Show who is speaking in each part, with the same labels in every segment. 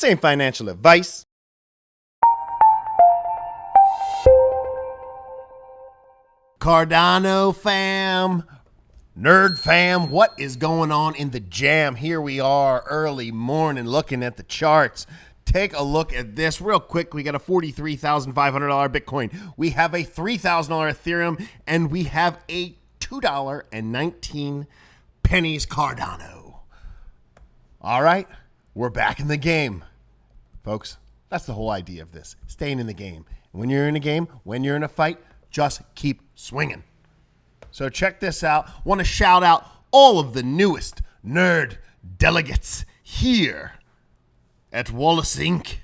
Speaker 1: This ain't financial advice. Cardano fam, nerd fam, what is going on in the jam? Here we are early morning looking at the charts. Take a look at this real quick. We got a $43,500 Bitcoin. We have a $3,000 Ethereum, and we have a $2.19 Cardano. All right, we're back in the game. Folks, that's the whole idea of this, staying in the game. When you're in a game, when you're in a fight, just keep swinging. So check this out. Want to shout out all of the newest nerd delegates here at Wallace Inc.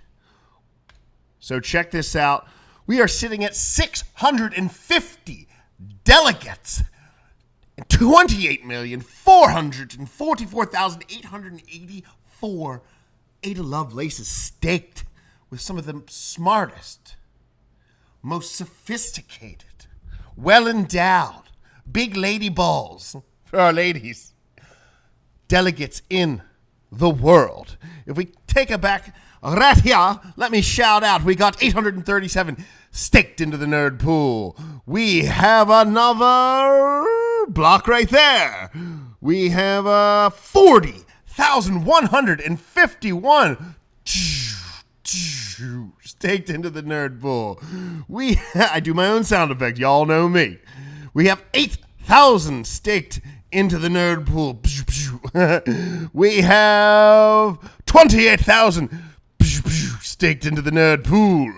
Speaker 1: So check this out. We are sitting at 650 delegates. 28,444,884 Ada Lovelaces staked with some of the smartest, most sophisticated, well-endowed, big lady balls for our ladies, delegates in the world. If we take it back right here, let me shout out, we got 837 staked into the nerd pool. We have another block right there. We have 40,151 staked into the nerd pool. I do my own sound effect. Y'all know me. We have 8,000 staked into the nerd pool. We have 28,000 staked into the nerd pool.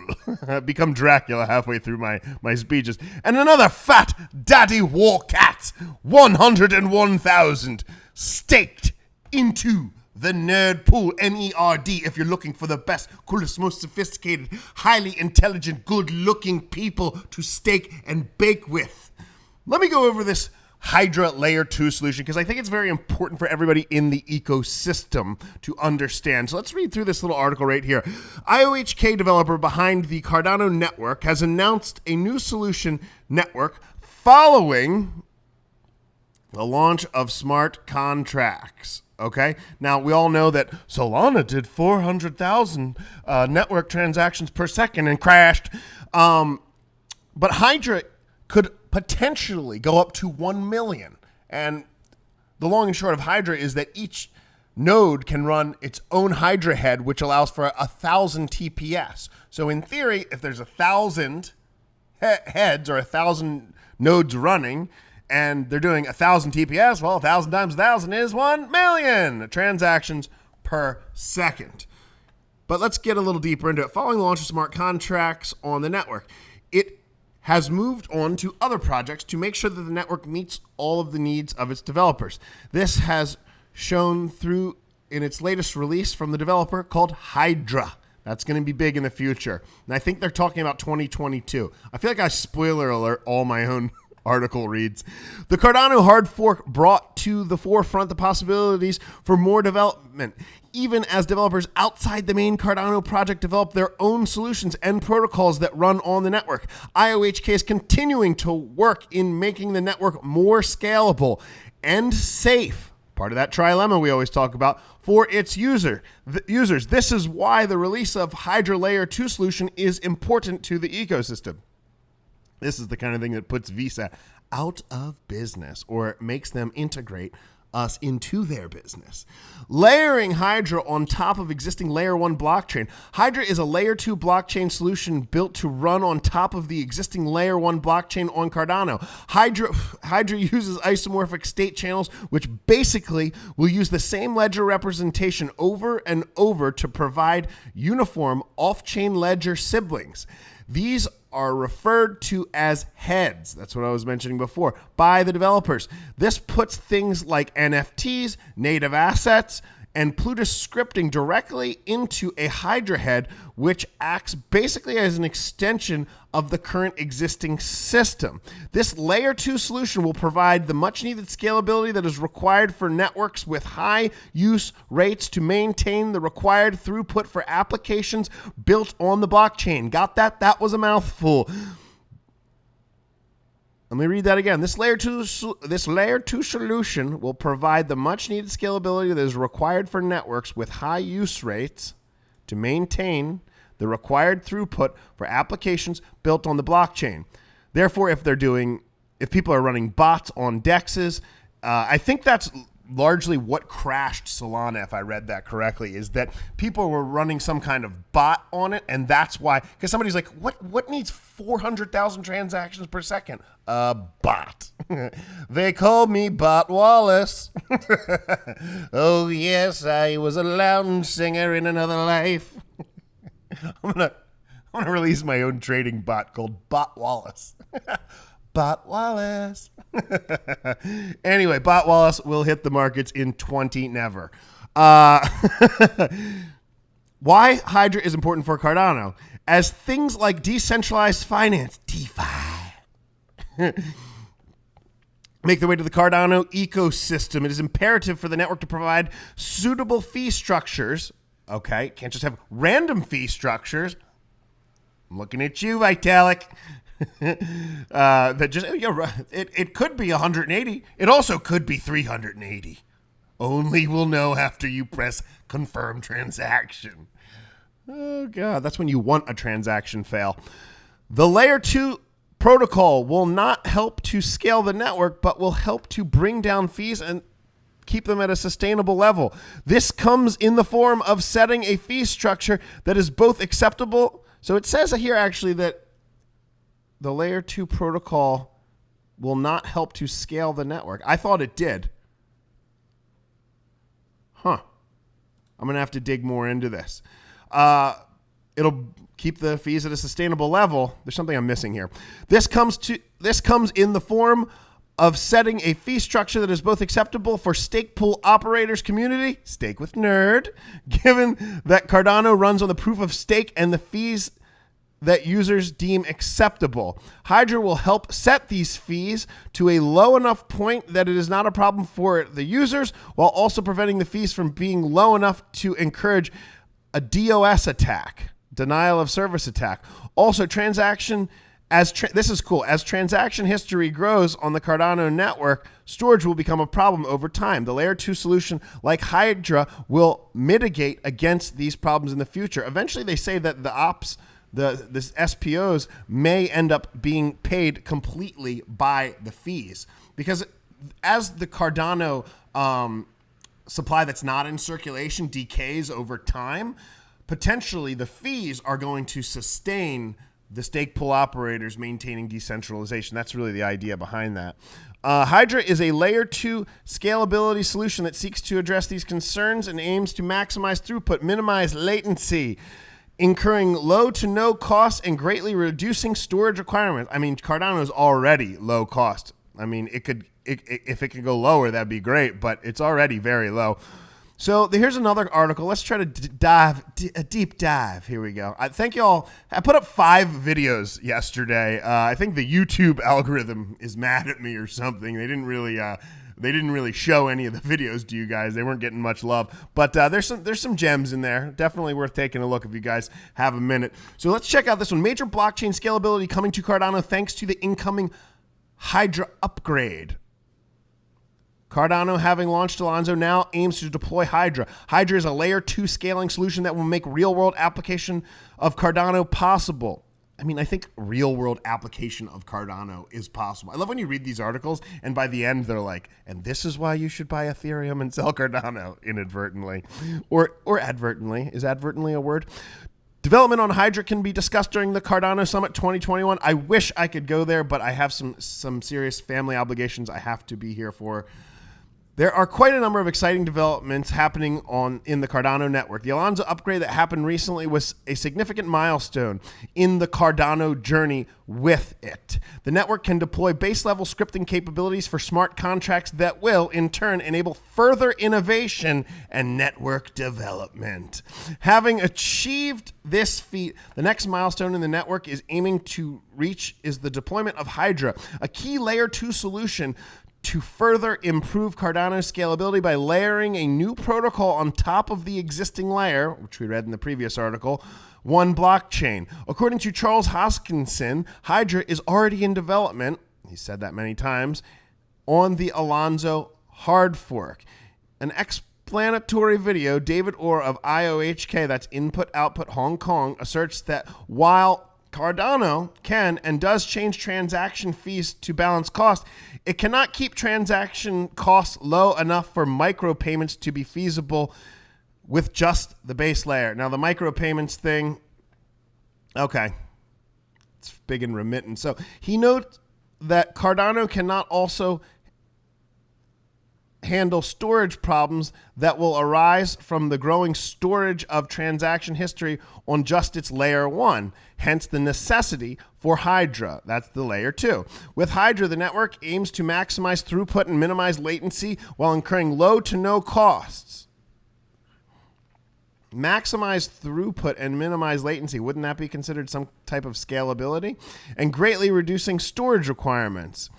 Speaker 1: I've become Dracula halfway through my speeches. And another fat daddy war cat, 101,000 staked into the nerd pool, N-E-R-D, if you're looking for the best, coolest, most sophisticated, highly intelligent, good-looking people to stake and bake with. Let me go over this HYDRA Layer 2 solution because I think it's very important for everybody in the ecosystem to understand. So let's read through this little article right here. IOHK developer behind the Cardano network has announced a new solution network following the launch of smart contracts. Okay, now we all know that Solana did 400,000 network transactions per second and crashed. But HYDRA could potentially go up to 1 million. And the long and short of HYDRA is that each node can run its own HYDRA head, which allows for 1,000 TPS. So in theory, if there's 1,000 heads or 1,000 nodes running, and they're doing 1,000 TPS, well, 1,000 times 1,000 is 1 million transactions per second. But let's get a little deeper into it. Following the launch of smart contracts on the network, it has moved on to other projects to make sure that the network meets all of the needs of its developers. This has shown through in its latest release from the developer called HYDRA. That's going to be big in the future. And I think they're talking about 2022. I feel like I spoiler alert all my own article reads. The Cardano hard fork brought to the forefront the possibilities for more development, even as developers outside the main Cardano project develop their own solutions and protocols that run on the network. IOHK is continuing to work in making the network more scalable and safe, part of that trilemma we always talk about, for its users. This is why the release of HYDRA Layer 2 solution is important to the ecosystem. This is the kind of thing that puts Visa out of business or makes them integrate us into their business. Layering HYDRA on top of existing Layer 1 blockchain. HYDRA is a Layer 2 blockchain solution built to run on top of the existing Layer 1 blockchain on Cardano. HYDRA uses isomorphic state channels, which basically will use the same ledger representation over and over to provide uniform off-chain ledger siblings. These are referred to as heads, that's what I was mentioning before, by the developers. This puts things like NFTs, native assets, and Plutus scripting directly into a HYDRA head, which acts basically as an extension of the current existing system. This Layer 2 solution will provide the much-needed scalability that is required for networks with high use rates to maintain the required throughput for applications built on the blockchain. Got that? That was a mouthful. Let me read that again. This layer 2 solution will provide the much-needed scalability that is required for networks with high use rates to maintain the required throughput for applications built on the blockchain. Therefore, if people are running bots on DEXs, I think that's largely what crashed Solana, if I read that correctly, is that people were running some kind of bot on it, and that's why, because somebody's like, what needs 400,000 transactions per second? A bot. They called me Bot Wallace. Oh yes, I was a lounge singer in another life. I'm gonna release my own trading bot called Bot Wallace. Bot Wallace. Anyway, Bot Wallace will hit the markets in 20 never. Why HYDRA is important for Cardano? As things like decentralized finance, DeFi, make their way to the Cardano ecosystem, it is imperative for the network to provide suitable fee structures. Okay, can't just have random fee structures. I'm looking at you, Vitalik. That just it could be 180. It also could be 380. Only we'll know after you press confirm transaction. Oh god, that's when you want a transaction fail. The layer 2 protocol will not help to scale the network, but will help to bring down fees and keep them at a sustainable level. This comes in the form of setting a fee structure that is both acceptable. So it says here actually that the layer 2 protocol will not help to scale the network. I thought it did. Huh. I'm going to have to dig more into this. It'll keep the fees at a sustainable level. There's something I'm missing here. This comes in the form of setting a fee structure that is both acceptable for stake pool operators community, stake with nerd, given that Cardano runs on the proof of stake and the fees that users deem acceptable. HYDRA will help set these fees to a low enough point that it is not a problem for the users, while also preventing the fees from being low enough to encourage a DOS attack, denial of service attack. Also, this is cool. As transaction history grows on the Cardano network, storage will become a problem over time. The layer 2 solution like HYDRA will mitigate against these problems in the future. Eventually, they say that the SPOs may end up being paid completely by the fees, because as the Cardano supply that's not in circulation decays over time, potentially the fees are going to sustain the stake pool operators maintaining decentralization. That's really the idea behind that. HYDRA is a layer 2 scalability solution that seeks to address these concerns and aims to maximize throughput, minimize latency, incurring low to no costs and greatly reducing storage requirements. I mean, Cardano is already low cost. I mean, if it could go lower, that'd be great, but it's already very low. So here's another article. Let's try to a deep dive. Here we go. Thank you all. I put up 5 videos yesterday. I think the YouTube algorithm is mad at me or something. They didn't really show any of the videos to you guys. They weren't getting much love, but there's some gems in there. Definitely worth taking a look if you guys have a minute. So let's check out this one. Major blockchain scalability coming to Cardano thanks to the incoming HYDRA upgrade. Cardano, having launched Alonzo, now aims to deploy HYDRA. HYDRA is a layer 2 scaling solution that will make real-world application of Cardano possible. I mean, I think real-world application of Cardano is possible. I love when you read these articles, and by the end, they're like, and this is why you should buy Ethereum and sell Cardano, inadvertently. Or advertently. Is advertently a word? Development on HYDRA can be discussed during the Cardano Summit 2021. I wish I could go there, but I have some serious family obligations I have to be here for. There are quite a number of exciting developments happening in the Cardano network. The Alonzo upgrade that happened recently was a significant milestone in the Cardano journey with it. The network can deploy base-level scripting capabilities for smart contracts that will, in turn, enable further innovation and network development. Having achieved this feat, the next milestone in the network is aiming to reach is the deployment of HYDRA, a key layer 2 solution to further improve Cardano's scalability by layering a new protocol on top of the existing layer, which we read in the previous article, one blockchain. According to Charles Hoskinson, HYDRA is already in development, he said that many times, on the Alonzo hard fork. An self-explanatory video, David Orr of IOHK, that's Input Output Hong Kong, asserts that while Cardano can and does change transaction fees to balance cost, it cannot keep transaction costs low enough for micropayments to be feasible with just the base layer. Now, the micropayments thing, okay, it's big in remittance. So he notes that Cardano cannot also handle storage problems that will arise from the growing storage of transaction history on just its layer 1, hence the necessity for HYDRA. That's the layer 2. With HYDRA, the network aims to maximize throughput and minimize latency while incurring low to no costs. Maximize throughput and minimize latency. Wouldn't that be considered some type of scalability? And greatly reducing storage requirements.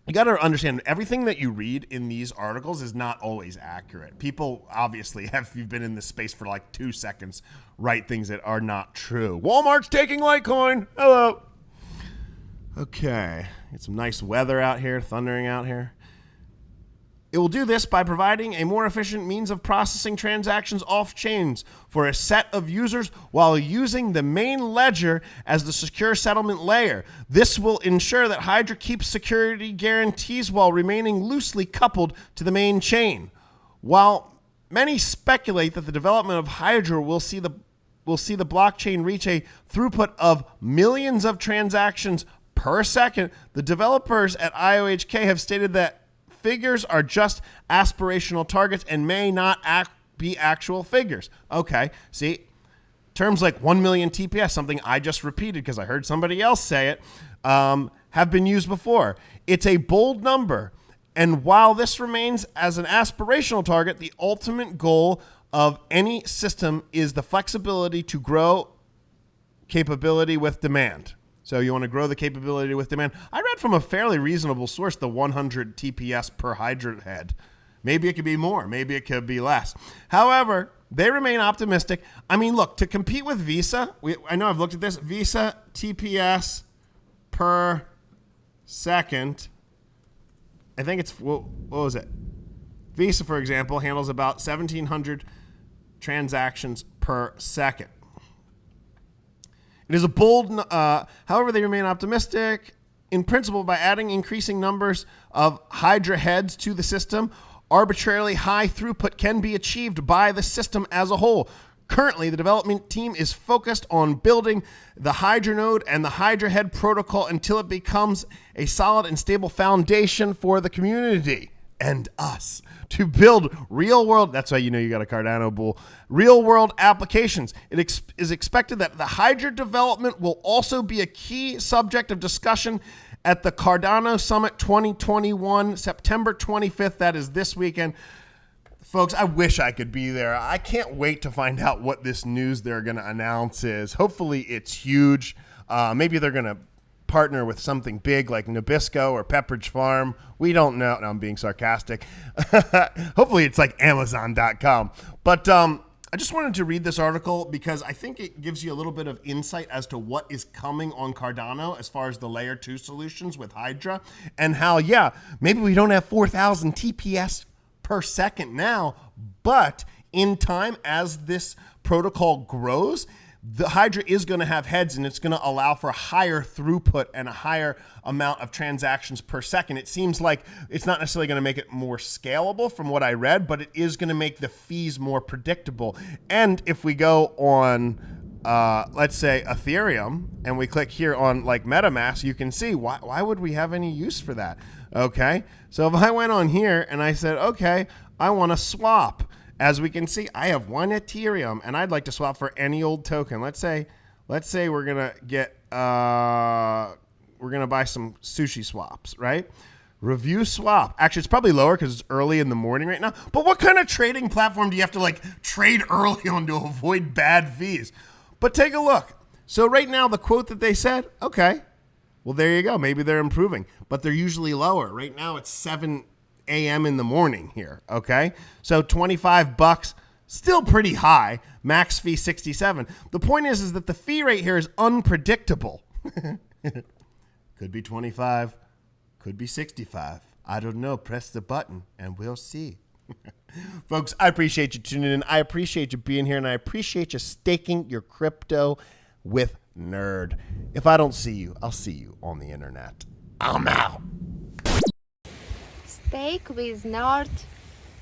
Speaker 1: You got to understand, everything that you read in these articles is not always accurate. People obviously, if you've been in this space for like 2 seconds, write things that are not true. Walmart's taking Litecoin. Hello. Okay. Get some nice weather out here, thundering out here. It will do this by providing a more efficient means of processing transactions off-chains for a set of users while using the main ledger as the secure settlement layer. This will ensure that HYDRA keeps security guarantees while remaining loosely coupled to the main chain. While many speculate that the development of HYDRA will see the blockchain reach a throughput of millions of transactions per second, the developers at IOHK have stated that figures are just aspirational targets and may not be actual figures. Okay, see, terms like 1 million TPS, something I just repeated because I heard somebody else say it, have been used before. It's a bold number, and while this remains as an aspirational target, the ultimate goal of any system is the flexibility to grow capability with demand. So you want to grow the capability with demand. I read from a fairly reasonable source the 100 TPS per HYDRA head. Maybe it could be more. Maybe it could be less. However, they remain optimistic. I mean, look, to compete with Visa, I know I've looked at this. Visa TPS per second. I think it's, what was it? Visa, for example, handles about 1,700 transactions per second. It is a bold, however, they remain optimistic. In principle, by adding increasing numbers of HYDRA heads to the system, arbitrarily high throughput can be achieved by the system as a whole. Currently, the development team is focused on building the HYDRA node and the HYDRA head protocol until it becomes a solid and stable foundation for the community and us to build real-world, that's why you know you got a Cardano bull, real-world applications. It is expected that the HYDRA development will also be a key subject of discussion at the Cardano Summit 2021, September 25th. That is this weekend. Folks, I wish I could be there. I can't wait to find out what this news they're going to announce is. Hopefully it's huge. Maybe they're going to partner with something big like Nabisco or Pepperidge Farm. We don't know. No, I'm being sarcastic. Hopefully it's like Amazon.com. But I just wanted to read this article because I think it gives you a little bit of insight as to what is coming on Cardano as far as the layer 2 solutions with HYDRA and how, yeah, maybe we don't have 4,000 TPS per second now, but in time as this protocol grows, the HYDRA is going to have heads and it's going to allow for higher throughput and a higher amount of transactions per second. It seems like it's not necessarily going to make it more scalable from what I read, but it is going to make the fees more predictable. And if we go on, let's say Ethereum, and we click here on like MetaMask, you can see why would we have any use for that? Okay. So if I went on here and I said, okay, I want to swap. As we can see, I have 1 Ethereum, and I'd like to swap for any old token. Let's say we're gonna get we're gonna buy some sushi swaps, right? Review swap. Actually, it's probably lower because it's early in the morning right now. But what kind of trading platform do you have to like trade early on to avoid bad fees? But take a look. So right now, the quote that they said, okay, well there you go. Maybe they're improving, but they're usually lower. Right now, it's 7 a.m. in the morning here, okay? So $25, still pretty high. Max fee 67. The point is that the fee rate here is unpredictable. Could be 25, could be 65. I don't know. Press the button and we'll see. Folks, I appreciate you tuning in. I appreciate you being here, and I appreciate you staking your crypto with Nerd. If I don't see you, I'll see you on the internet. I'm out.
Speaker 2: Stake with Nerd.